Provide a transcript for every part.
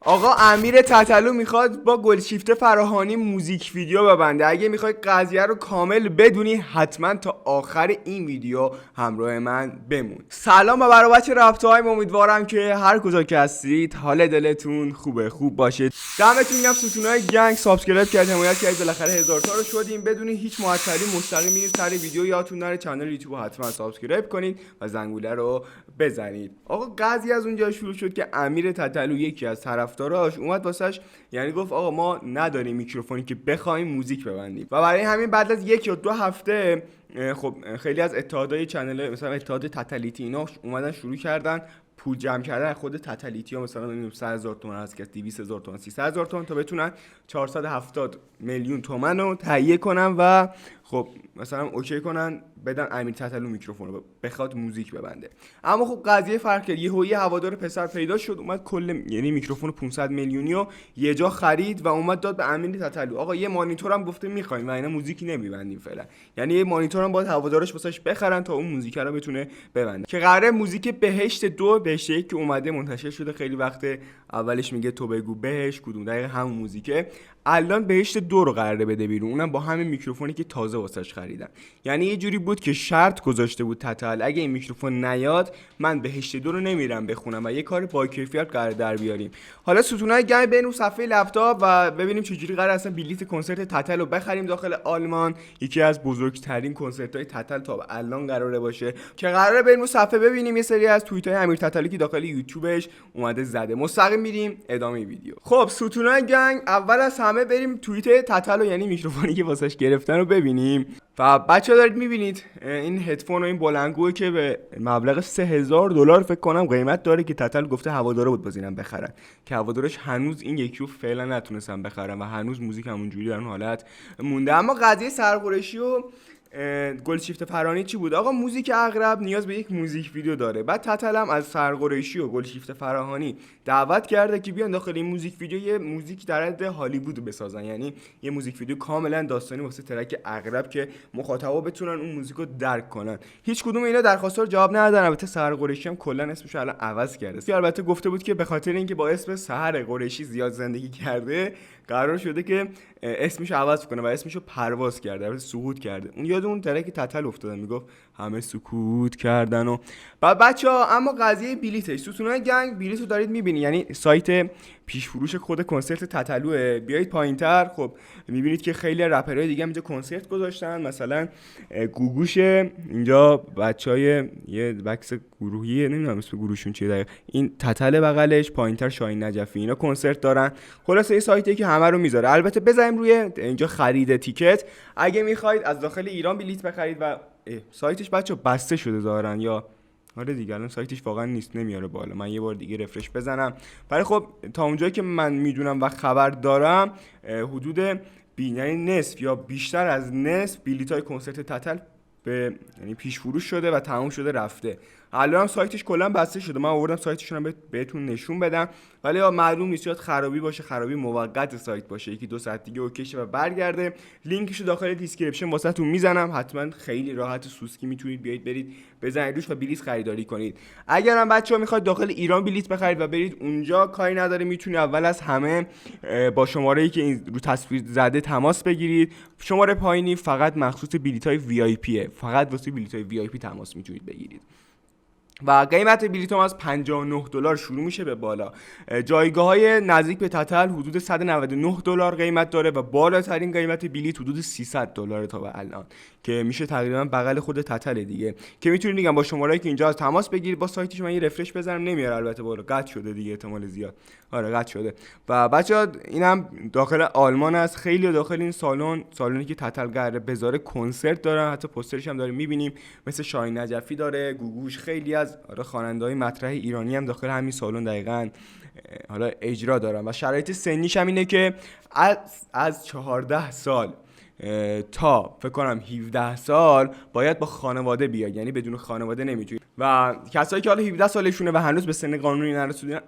آقا امیر تتلو میخواد با گلشیفته فراهانی موزیک ویدیو ببنده. اگه میخوای قضیه رو کامل بدونی حتما تا آخر این ویدیو همراه من بمون. سلام و برای بچه رفته‌هایم، امیدوارم که هر کجا که هستید حال دلتون خوب باشید. دمتون گرم ستونای گنگ سابسکرایب کردید، حمایت کردید، بالاخره 1000 تا رو شدیم بدون هیچ معطلی. مستقیم میرید سر ویدیو، یادتون نره کانال یوتیوب حتما سابسکرایب کنید و زنگوله رو بزنید. آقا قضیه از اونجا شروع شد که امیر تتلو یکی از طرفداراش اومد واسش، یعنی گفت آقا ما نداریم میکروفونی که بخوایم موزیک ببندیم و برای همین بعد از 1 یا 2 هفته خب خیلی از اتحادهای چنل مثلا اتحاد تتلیتی اینا اومدن شروع کردن پول جمع کردن خود تتلیتی ها، مثلا ببینیم 100,000 تومان هست که 200,000 تومان 300,000 تومان تا بتونن 470 میلیون تومان رو تهیه کنن و خب مثلا اوکی کنن بدن امیر تتلو میکروفون رو بخواد موزیک ببنده. اما خب قضیه فرق کرد، یه هوادار پسر پیدا شد اومد کل یعنی میکروفون 500 میلیونی رو یه جا خرید و اومد داد به امیر تتلو. آقا یه مانیتور هم گفته میخوایم و اینا موزیکی نمیبندیم فعلا، یعنی یه مانیتور هم باید هوادارش واسش بخرن تا اون موزیک رو بتونه ببنده که قراره موزیک بهشت 2 بهشت 1 که اومده منتشر شده خیلی وقت اولش میگه تو بگو بهشت کدوم دقیقه همون موزیکه، الان بهشت 2 رو قراره بده بیرون، اونم با همین میکروفونی که تازه واسش خریدن. یعنی یه جوری بود که شرط گذاشته بود تتل اگه این میکروفون نیاد من بهشت 2 رو نمیرم بخونم و یه کار با کیفیت قرار در بیاریم. حالا ستونای گم بریم صفحه لپتاپ و ببینیم چجوری قرار اصلا بلیت کنسرت تتل رو بخریم داخل آلمان، یکی از بزرگترین کنسرت‌های تتل تا الان قراره باشه که قراره بریم صفحه ببینیم یه سری از توییت‌های امیر تتلی که داخل یوتیوبش اومده زده. مستقیم میریم ادامه ویدیو. خب ستونای گنگ، اول از همه بریم توییت تتل یعنی میکروفونی که واسش گرفتن رو ببینیم. و بچه‌ها دارید میبینید این هدفون و این بلندگویی که به مبلغ $3000 فکر کنم قیمت داره که تتل گفته هوادارا بود بازینم بخرن که هوادارش هنوز این یکی رو فعلا نتونستن بخرن و هنوز موزیک همونجوری در اون حالت مونده. اما قضیه سرقرشی و گلشیفته فرانی چی بود؟ آقا موزیک اغرب نیاز به یک موزیک ویدیو داره. بعد تتل هم از سرقرشی و گلشیفته فراهانی دعوت کرده که بیان داخل این موزیک ویدیو یه موزیک در حد هالیوود بسازن، یعنی یه موزیک ویدیو کاملا داستانی واسه ترک اغرب که مخاطبا بتونن اون موزیک رو درک کنن. هیچ کدوم اینا درخواست رو جواب ندادن. البته سحر قریشی هم کلا اسمش رو الان عوض کرده. البته گفته بود که به خاطر اینکه با اسم سحر قریشی زیاد زندگی کرده قرار شده که اسمش عوض کنه و اسمشو پرواز کرده، البته سقوط کرده. اون یاد اون ترک تتل افتادن میگفت همه سکوت کردن. و بعد بچه‌ها اما قضیه بلیتش، ستونای گنگ بلیتو دارید میبینید، یعنی سایت پیش فروش خود کنسرت تتلوه. بیایید پایینتر خب میبینید که خیلی رپرهای دیگه هم اینجا کنسرت گذاشتن، مثلا گوگوش اینجا بچهای یه بکس گروهی نمیدونم اسم گروهشون چیه دقیقاً، این تتل بغلش، پایینتر شاهین نجفی، اینا کنسرت دارن. خلاصه این سایتی که همه رو میذاره. البته بزنیم روی اینجا خرید تیکت اگه میخواید از داخل ایران بلیت بخرید و سایتش بچه‌ها بسته شده ظاهرا، یا آره دیگه الان سایتش واقعا نیست نمیاره بالا. من یه بار دیگه رفرش بزنم. ولی خب تا اونجایی که من میدونم و خبر دارم حدود یعنی نصف یا بیشتر از نصف بلیت‌های کنسرت تتل به یعنی پیش فروش شده و تموم شده رفته. الان هم سایتش کلا بسته شده. من آوردم سایتشون رو بهتون نشون بدم، ولی معلوم نیست شاید خرابی باشه، خرابی موقت سایت باشه، یکی دو ساعت دیگه اوکیشه و برگرده. لینکشو داخل دیسکریپشن واسهتون میزنم، حتما خیلی راحت سوسکی میتونید بیاید برید بزنید روش و بلیت خریداری کنید. اگر هم بچه‌ها میخواید داخل ایران بلیت بخرید و برید اونجا کاری نداره، میتونید اول از همه با شماره‌ای که این رو تصویر زده تماس بگیرید. شماره پایینی فقط مخصوص بلیت‌های VIP، فقط واسه بلیت‌های VIP تماس میتونید بگیرید و قیمت بلیط هم از $59 شروع میشه به بالا. جایگاه‌های نزدیک به تتل حدود $199 قیمت داره و بالاترین قیمت بلیط حدود $300 تا به الان که میشه تقریبا بغل خود تتل دیگه، که میتونید میگم با شماره‌ای که اینجا از تماس بگیرید. با سایتش من یه رفرش بزنم نمیاره البته بالا، قطع شده دیگه احتمال زیاد. آره قطع شده. و بچه‌ها اینم داخل آلمان است. خیلی داخل این سالونی که تتل قراره بذاره کنسرت دارن، حتی پوسترش هم داره میبینیم، مثل شاهین نجفی داره، گوگوش، خیلی از خواننده‌های مطرح ایرانی هم داخل همین سالن دقیقاً حالا اجرا دارن. و شرایط سنیش هم اینه که از 14 سال تا فکر کنم 17 سال باید با خانواده بیاد، یعنی بدون خانواده نمیتونید. و کسایی که حالا 17 سالشونه و هنوز به سن قانونی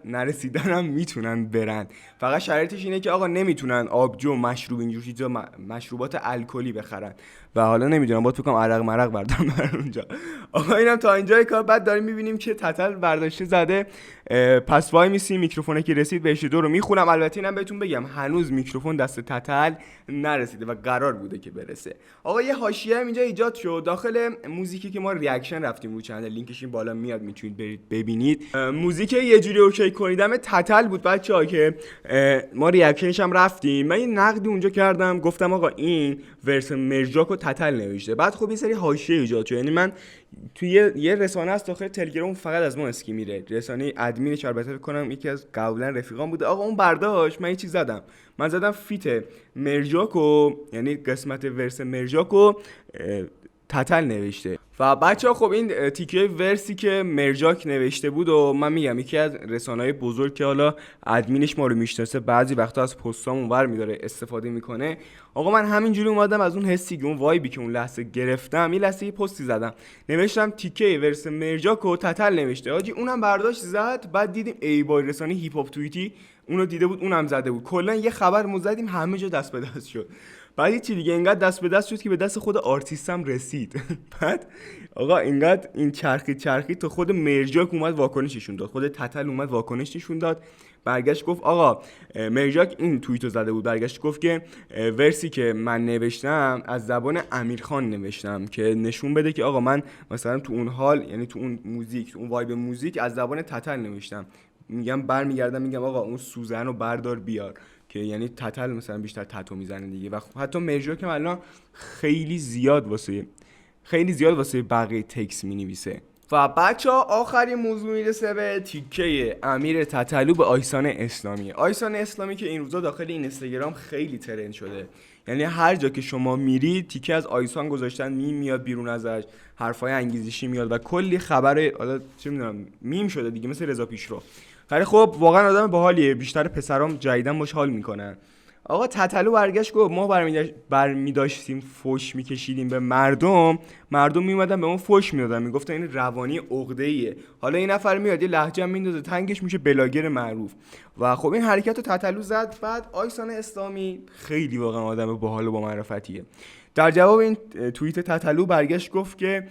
نرسیدن هم میتونن برن. فقط شرایطش اینه که آقا نمیتونن آبجو، مشروب، اینجور چیزا، مشروبات الکلی بخرن و حالا نمیدونم با تو کام عرق مرق بردارم برن اونجا. آقا اینم تا اینجای کار. بعد داریم میبینیم که تتل برداشته زده. پس وای میسی میکروفونه که رسید بهش دو رو میخونم. البته اینم بهتون بگم هنوز میکروفون دست تتل نرسیده و قرار بوده که برسه. آقا یه حاشیه هم اینجا ایجاد شد داخل موزیکی که ما ریاکشن رفتیم رو چنل، لینکش این بالا میاد میتونید برید ببینید. موزیک یه جوری اوکی کنیدم تتل بود بچه‌ها که ما ریاکشنش هم رفتیم. من یه نقدی اونجا کردم، گفتم آقا این ورس مرجاکو تتل نوشته. بعد خب یه سری حاشیه ایجاد شد. یعنی من توی یه رسانه است داخل تلگرام فقط از ما اسکی میره، رسانه ادمینش البته فکر کنم یکی از قبلا رفیقام بوده. آقا اون برداشت من یه چیز زدم، من زدم فیت مرجاکو، یعنی قسمت ورس مرجاکو تتل نوشته. و بچه‌ها خب این تیکه ورسی که مرجاک نوشته بود و من میگم یکی از رسانه‌های بزرگ که حالا ادمینش ما رو میشناسه بعضی وقتا از پستامون ور میداره استفاده میکنه. آقا من همینجوری اومدم از اون حسی که اون وایبی که اون لحظه گرفتم یه لحظه یه پستی زدم، نوشتم تیکه ورس مرجاک و تتل نوشته. آجی اونم برداشت زد. بعد دیدیم ای بای رسانه هیپ هاپ توییتی اونو دیده بود اونم زده بود. کلا یه خبر مزدیم همه جا دست به دست شد. بعد یه چی دیگه اینقدر دست به دست شد که به دست خود آرتیستم رسید. بعد آقا اینقدر این چرخید تا خود مرجاک اومد واکنش نشون داد، خود تتل اومد واکنش نشون داد. برگشت گفت آقا مرجاک این توییتو زده بود، برگشت گفت که ورسی که من نوشتم از زبان امیرخان نوشتم که نشون بده که آقا من مثلا تو اون حال، یعنی تو اون موزیک، تو اون وایب موزیک از زبان تتل نوشتم. میگم برمیگردم میگم آقا اون سوزن رو بردار بیار، که یعنی تتل مثلا بیشتر تتو میزنه دیگه. و حتی مرجاک هم الان خیلی زیاد واسه بقیه تکس مینویسه. و بچه‌ها آخرین موضوع میرسه به تیکه امیر تتلو به آیسان اسلامی. آیسان اسلامی که این روزا داخل این اینستاگرام خیلی ترند شده، یعنی هر جا که شما میرید تیکه از آیسان گذاشتن، میم میاد بیرون ازش، حرفای انگیزشی میاد و کلی خبر حالا چه میدونم میم شده دیگه، مثل رضا پیشرو. خیلی خب واقعا آدم باحالیه، بیشتر پسرام جدیدن باش حال میکنن. آقا تتلو برگشت گفت ما برمی‌داشتیم فوش میکشیدیم به مردم میومدن به اون فوش میدادن، میگفتن این روانی عقده‌ایه. حالا این نفر میاد یه لهجه میندازه تنگش میشه بلاگر معروف. و خب این حرکت رو تتلو زد. بعد آیسان اسلامی خیلی واقعا آدم باحال و با معرفتیه. در جواب این توییت تتلو برگشت گفت که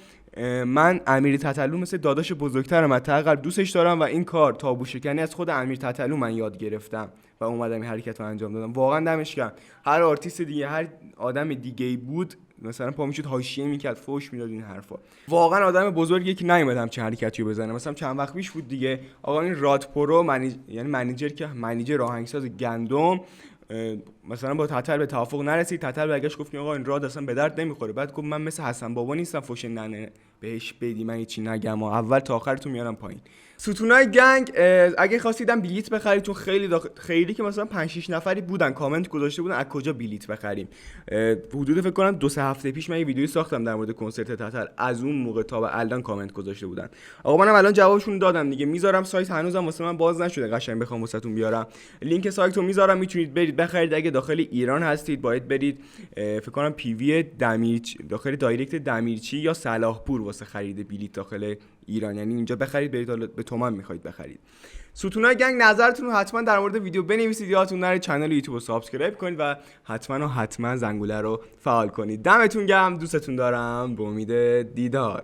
من امیر تتلو مثل داداش بزرگترم، حداقل دوستش دارم و این کار تابو شکنی از خود امیر تتلو من یاد گرفتم و اومدم این حرکت رو انجام دادم. واقعا دمش گرم. هر آرتیست دیگه، هر آدم دیگه‌ای بود مثلا پا میشد حاشیه میکرد، فوش میداد، این حرفا. واقعا آدم بزرگیه که نیومد همچین حرکتی رو بزنه. مثلا چند وقت پیش بود دیگه، آقا این راد پرو یعنی منیجر آهنگساز گندم مثلا با تتل به توافق نرسید. تتل برگشت گفت آقا این راد اصلا به درد نمیخوره. بعد گفت من مثل حسن بابا نیستم فوش ننه بهش بدی، من هیچی نگم و اول تا آخرتون میارم پایین. ستونای گنگ اگه خواستیدم بلیت بخرید، چون خیلی که مثلا 5 6 نفری بودن کامنت گذاشته بودن از کجا بلیت بخریم. حدود فکر کنم 2-3 هفته پیش من یه ویدیویی ساختم در مورد کنسرت تتل، از اون موقع تا به الان کامنت گذاشته بودن. آقا منم الان جوابشون دادم دیگه، میذارم سایت هنوزم واسه من باز نشده، قشنگ بخوام واسهتون بیارم لینک سایت رو میذارم، میتونید برید بخرید. اگه داخل ایران هستید باید برید فکر کنم پی وی دمیرچی داخل دایرکت دمیرچی یا صلاحپور واسه خرید بلیت داخل ایران، یعنی اینجا بخرید برید به تومن میخواید بخرید. ستونای گنگ نظرتون رو حتما در مورد ویدیو بنویسید، یادتون نره کانال یوتیوب رو سابسکرایب کنید و حتما زنگوله رو فعال کنید. دمتون گرم، دوستتون دارم، به امید دیدار.